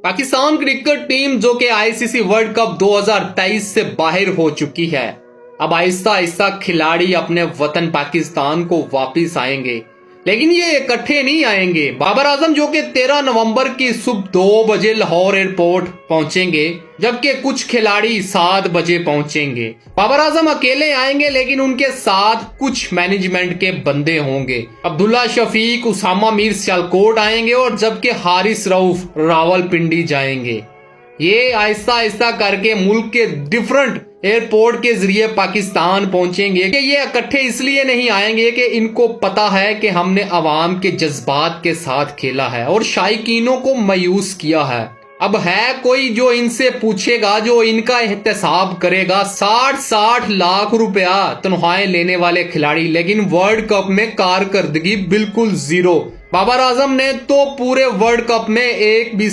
Pakistan cricket team जो कि ICC world cup 2023 से बाहर हो चुकी है, अब आहिस्ता आहिस्ता खिलाड़ी अपने वतन पाकिस्तान को वापस आएंगे, लेकिन ये इकट्ठे नहीं आएंगे। बाबर आजम जो कि 13 नवंबर की सुबह 2 बजे लाहौर एयरपोर्ट पहुंचेंगे, जबकि कुछ खिलाड़ी 7 बजे पहुंचेंगे। बाबर आजम अकेले आएंगे, लेकिन उनके साथ कुछ मैनेजमेंट के बंदे होंगे। अब्दुल्ला शफीक, उसामा मीर सियालकोट आएंगे, और जबकि हारिस रऊफ रावलपिंडी जाएंगे। ये आहिस्ता आहिस्ता करके मुल्क के डिफरेंट एयरपोर्ट के जरिए पाकिस्तान पहुंचेंगे। कि ये इकट्ठे इसलिए नहीं आएंगे कि इनको पता है कि हमने अवाम के जज्बात के साथ खेला है और शायकीनों को मायूस किया है। अब है कोई जो इनसे पूछेगा, जो इनका एहतसाब करेगा। 60-60 लाख रुपया तनख्वाहें लेने वाले खिलाड़ी, लेकिन वर्ल्ड कप में कारकर्दगी बिल्कुल जीरो। बाबर आजम ने तो पूरे वर्ल्ड कप में एक भी